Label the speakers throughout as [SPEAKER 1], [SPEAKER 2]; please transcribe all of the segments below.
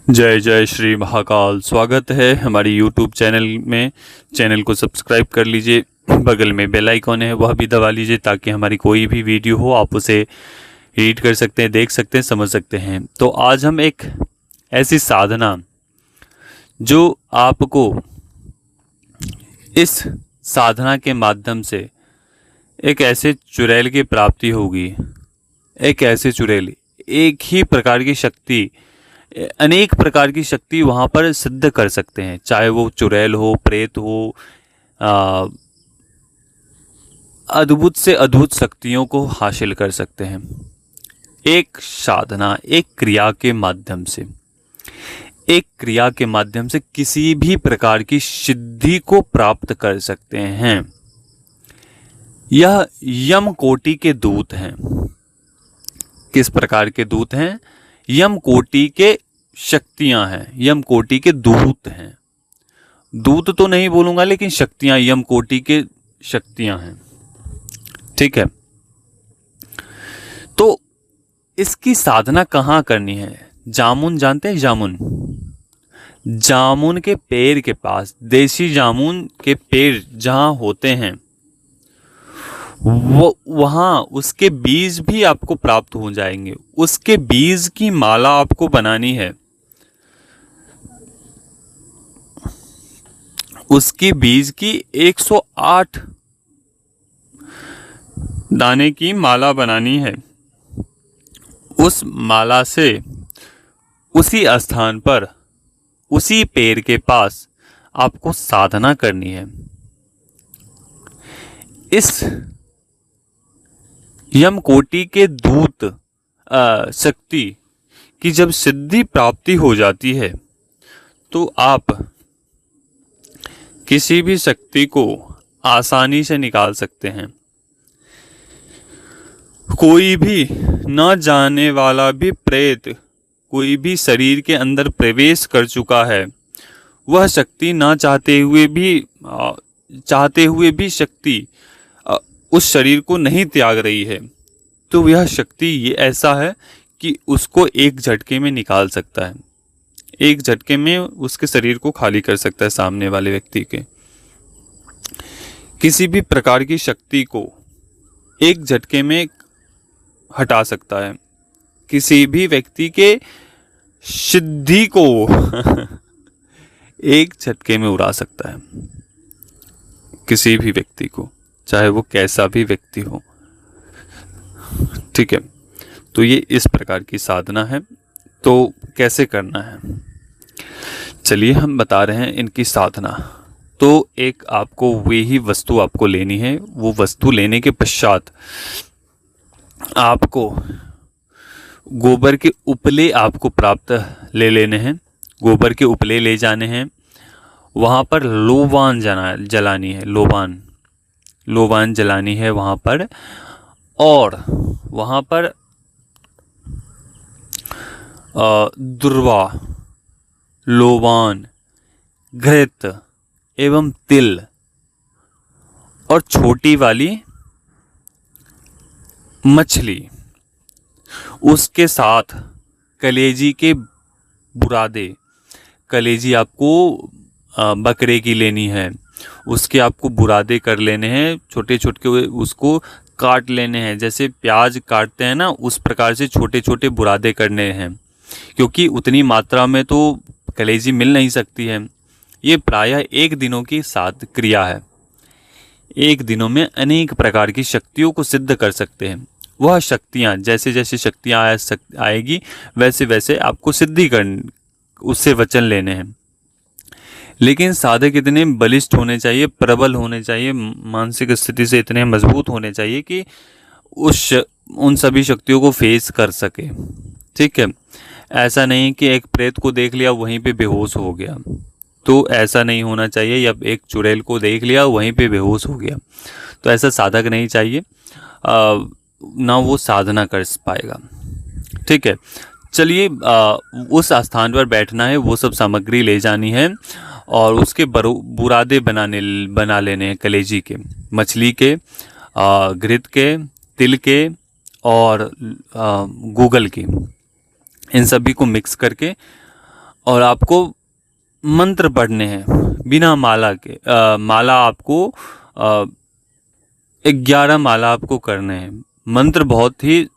[SPEAKER 1] जय जय श्री महाकाल। स्वागत है हमारी यूट्यूब चैनल में। चैनल को सब्सक्राइब कर लीजिए, बगल में बेल आइकॉन है वह भी दबा लीजिए ताकि हमारी कोई भी वीडियो हो आप उसे रीड कर सकते हैं, देख सकते हैं, समझ सकते हैं। तो आज हम एक ऐसी साधना जो आपको इस साधना के माध्यम से एक ऐसे चुड़ैल की प्राप्ति होगी, एक ऐसे चुड़ैल, एक ही प्रकार की शक्ति, अनेक प्रकार की शक्ति वहाँ पर सिद्ध कर सकते हैं, चाहे वो चुड़ैल हो, प्रेत हो, अद्भुत से अद्भुत शक्तियों को हासिल कर सकते हैं एक साधना, एक क्रिया के माध्यम से। एक क्रिया के माध्यम से किसी भी प्रकार की सिद्धि को प्राप्त कर सकते हैं। यह यम कोटि के दूत हैं। किस प्रकार के दूत हैं? यम कोटि के शक्तियां हैं, यम कोटि के दूत हैं। दूत तो नहीं बोलूंगा, लेकिन शक्तियां यम कोटि के शक्तियां हैं। ठीक है, तो इसकी साधना कहाँ करनी है? जामुन जानते हैं? जामुन के पेड़ के पास, देसी जामुन के पेड़ जहां होते हैं वो वहां उसके बीज भी आपको प्राप्त हो जाएंगे। उसके बीज की माला आपको बनानी है। उसकी बीज की 108 दाने की माला बनानी है। उस माला से उसी स्थान पर, उसी पेड़ के पास आपको साधना करनी है। इस यम कोटि के दूत शक्ति की जब सिद्धि प्राप्ति हो जाती है तो आप किसी भी शक्ति को आसानी से निकाल सकते हैं। कोई भी न जाने वाला भी प्रेत कोई भी शरीर के अंदर प्रवेश कर चुका है, वह शक्ति ना चाहते हुए भी शक्ति उस शरीर को नहीं त्याग रही है, तो यह शक्ति ये ऐसा है कि उसको एक झटके में निकाल सकता है। एक झटके में उसके शरीर को खाली कर सकता है। सामने वाले व्यक्ति के किसी भी प्रकार की शक्ति को एक झटके में हटा सकता है। किसी भी व्यक्ति के सिद्धि को एक झटके में उड़ा सकता है। किसी भी व्यक्ति को, चाहे वो कैसा भी व्यक्ति हो। ठीक है, तो ये इस प्रकार की साधना है। तो कैसे करना है, चलिए हम बता रहे हैं इनकी साधना। तो एक आपको वही वस्तु आपको लेनी है। वो वस्तु लेने के पश्चात आपको गोबर के उपले आपको प्राप्त ले लेने हैं। गोबर के उपले ले जाने हैं। वहाँ पर लोबान जलानी है। लोबान जलानी है वहाँ पर। और वहाँ पर दुर्वा, लोबान, घृत एवं तिल और छोटी वाली मछली, उसके साथ कलेजी के बुरादे। कलेजी आपको बकरे की लेनी है। उसके आपको बुरादे कर लेने हैं, छोटे छोटे उसको काट लेने हैं। जैसे प्याज काटते हैं ना, उस प्रकार से छोटे छोटे बुरादे करने हैं, क्योंकि उतनी मात्रा में तो कलेजी मिल नहीं सकती है। ये प्रायः एक दिनों की साध क्रिया है। एक दिनों में अनेक प्रकार की शक्तियों को सिद्ध कर सकते हैं। वह शक्तियाँ, जैसे जैसे शक्तियाँ आएगी वैसे वैसे आपको सिद्धि उससे वचन लेने हैं। लेकिन साधक इतने बलिष्ठ होने चाहिए, प्रबल होने चाहिए, मानसिक स्थिति से इतने मजबूत होने चाहिए कि उन सभी शक्तियों को फेस कर सके। ठीक है, ऐसा नहीं कि एक प्रेत को देख लिया वहीं पे बेहोश हो गया, तो ऐसा नहीं होना चाहिए। या एक चुड़ैल को देख लिया वहीं पे बेहोश हो गया, तो ऐसा साधक नहीं चाहिए। ना वो साधना कर पाएगा। ठीक है, चलिए उस स्थान पर बैठना है, वो सब सामग्री ले जानी है और उसके बुरादे बना लेने हैं। कलेजी के, मछली के, घृत के, तिल के और गूगल की, इन सभी को मिक्स करके और आपको मंत्र पढ़ने हैं बिना माला के। माला आपको 11 माला आपको करने हैं। मंत्र बहुत ही,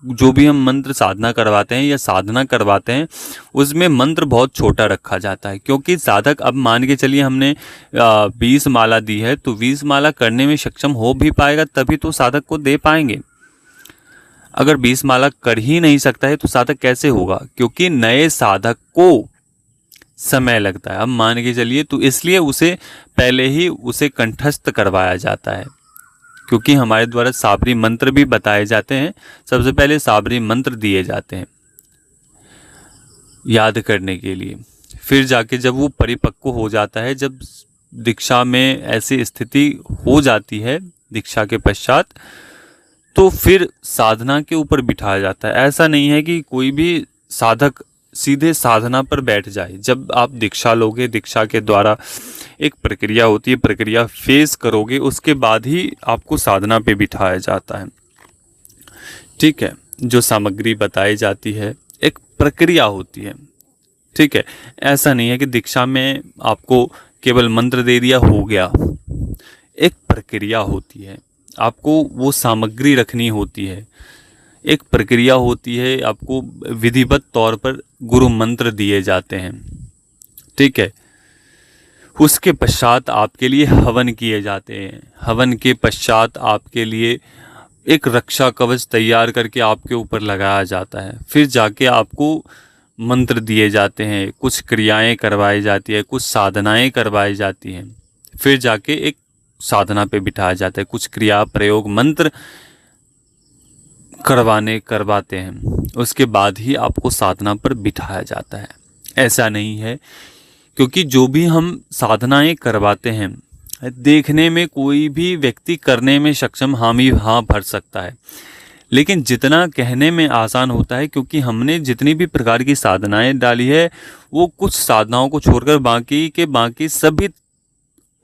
[SPEAKER 1] जो भी हम मंत्र साधना करवाते हैं या साधना करवाते हैं उसमें मंत्र बहुत छोटा रखा जाता है, क्योंकि साधक, अब मान के चलिए हमने 20 माला दी है तो 20 माला करने में सक्षम हो भी पाएगा तभी तो साधक को दे पाएंगे। अगर 20 माला कर ही नहीं सकता है तो साधक कैसे होगा, क्योंकि नए साधक को समय लगता है। अब मान के चलिए, तो इसलिए उसे पहले ही उसे कंठस्थ करवाया जाता है, क्योंकि हमारे द्वारा साबरी मंत्र भी बताए जाते हैं। सबसे पहले साबरी मंत्र दिए जाते हैं याद करने के लिए। फिर जाके जब वो परिपक्व हो जाता है, जब दीक्षा में ऐसी स्थिति हो जाती है दीक्षा के पश्चात, तो फिर साधना के ऊपर बिठाया जाता है। ऐसा नहीं है कि कोई भी साधक सीधे साधना पर बैठ जाए। जब आप दीक्षा लोगे, दीक्षा के द्वारा एक प्रक्रिया होती है, प्रक्रिया फेस करोगे, उसके बाद ही आपको साधना पे बिठाया जाता है। ठीक है, जो सामग्री बताई जाती है एक प्रक्रिया होती है। ठीक है, ऐसा नहीं है कि दीक्षा में आपको केवल मंत्र दे दिया हो गया। एक प्रक्रिया होती है, आपको वो सामग्री रखनी होती है, एक प्रक्रिया होती है। आपको विधिवत तौर पर गुरु मंत्र दिए जाते हैं। ठीक है, उसके पश्चात आपके लिए हवन किए जाते हैं। हवन के पश्चात आपके लिए एक रक्षा कवच तैयार करके आपके ऊपर लगाया जाता है। फिर जाके आपको मंत्र दिए जाते हैं, कुछ क्रियाएं करवाई जाती है, कुछ साधनाएं करवाई जाती हैं। फिर जाके एक साधना पे बिठाया जाता है, कुछ क्रिया प्रयोग मंत्र करवाते हैं, उसके बाद ही आपको साधना पर बिठाया जाता है। ऐसा नहीं है, क्योंकि जो भी हम साधनाएं करवाते हैं, देखने में कोई भी व्यक्ति करने में सक्षम हाँ भर सकता है, लेकिन जितना कहने में आसान होता है, क्योंकि हमने जितनी भी प्रकार की साधनाएं डाली है वो कुछ साधनाओं को छोड़कर बाकी सभी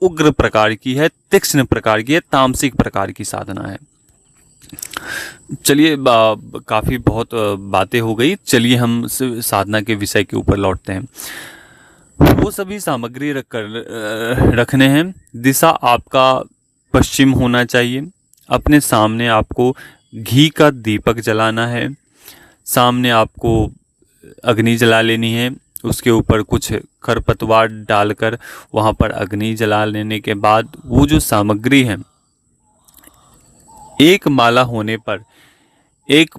[SPEAKER 1] उग्र प्रकार की है, तीक्ष्ण प्रकार की है, तामसिक प्रकार की साधना है। चलिए, काफ़ी बहुत बातें हो गई। चलिए हम साधना के विषय के ऊपर लौटते हैं। वो सभी सामग्री रखने हैं। दिशा आपका पश्चिम होना चाहिए। अपने सामने आपको घी का दीपक जलाना है। सामने आपको अग्नि जला लेनी है। उसके ऊपर कुछ खरपतवार डालकर वहाँ पर अग्नि जला लेने के बाद वो जो सामग्री है, एक माला होने पर एक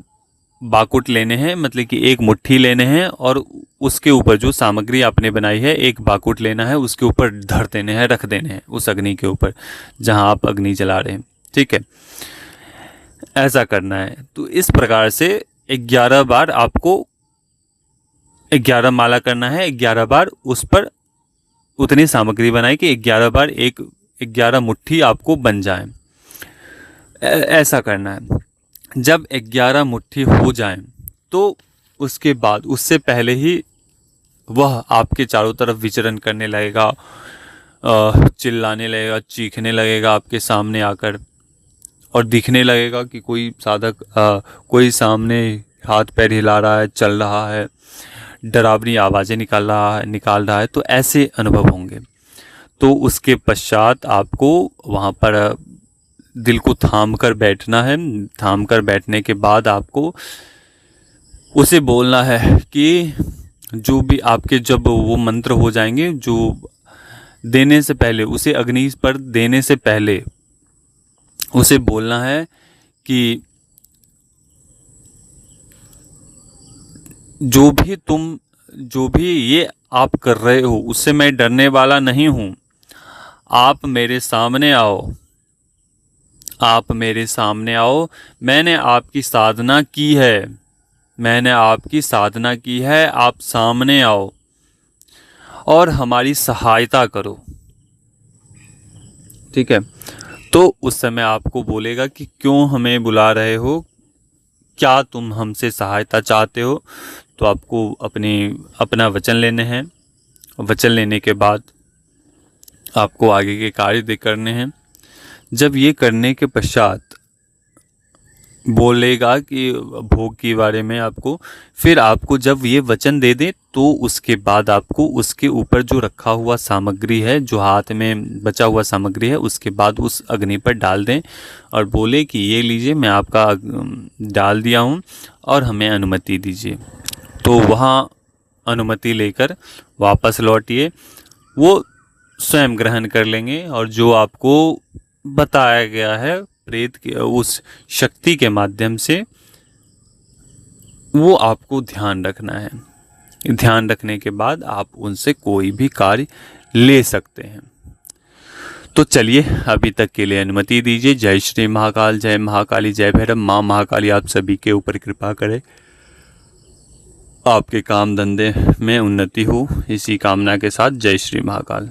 [SPEAKER 1] बाकुट लेने हैं, मतलब कि एक मुट्ठी लेने हैं, और उसके ऊपर जो सामग्री आपने बनाई है एक बाकुट लेना है, उसके ऊपर धर देने हैं, रख देने हैं उस अग्नि के ऊपर जहां आप अग्नि जला रहे हैं। ठीक है, ऐसा करना है। तो इस प्रकार से 11 बार आपको 11 माला करना है। 11 बार उस पर उतनी सामग्री बनाए कि 11 बार 11 मुट्ठी आपको बन जाए। ऐसा करना है। जब 11 मुट्ठी हो जाएं तो उसके बाद, उससे पहले ही वह आपके चारों तरफ विचरण करने लगेगा, चिल्लाने लगेगा, चीखने लगेगा आपके सामने आकर, और दिखने लगेगा कि कोई साधक कोई सामने हाथ पैर हिला रहा है, चल रहा है, डरावनी आवाज़ें निकाल रहा है। तो ऐसे अनुभव होंगे। तो उसके पश्चात आपको वहाँ पर दिल को थाम कर बैठना है। थाम कर बैठने के बाद आपको उसे बोलना है कि जो भी आपके, जब वो मंत्र हो जाएंगे, जो देने से पहले, उसे अग्नि पर देने से पहले उसे बोलना है कि जो भी ये आप कर रहे हो उससे मैं डरने वाला नहीं हूँ। आप मेरे सामने आओ, आप मेरे सामने आओ। मैंने आपकी साधना की है, मैंने आपकी साधना की है। आप सामने आओ और हमारी सहायता करो। ठीक है, तो उस समय आपको बोलेगा कि क्यों हमें बुला रहे हो, क्या तुम हमसे सहायता चाहते हो। तो आपको अपना वचन लेने हैं। वचन लेने के बाद आपको आगे के कार्य करने हैं। जब ये करने के पश्चात बोलेगा कि भोग के बारे में आपको, फिर आपको जब ये वचन दे दे तो उसके बाद आपको उसके ऊपर जो रखा हुआ सामग्री है, जो हाथ में बचा हुआ सामग्री है, उसके बाद उस अग्नि पर डाल दें और बोले कि ये लीजिए मैं आपका डाल दिया हूँ और हमें अनुमति दीजिए। तो वहाँ अनुमति लेकर वापस लौटिए, वो स्वयं ग्रहण कर लेंगे और जो आपको बताया गया है प्रेत के उस शक्ति के माध्यम से, वो आपको ध्यान रखना है। ध्यान रखने के बाद आप उनसे कोई भी कार्य ले सकते हैं। तो चलिए अभी तक के लिए अनुमति दीजिए। जय श्री महाकाल, जय महाकाली, जय भैरव। माँ महाकाली आप सभी के ऊपर कृपा करे, आपके काम धंधे में उन्नति हो, इसी कामना के साथ जय श्री महाकाल।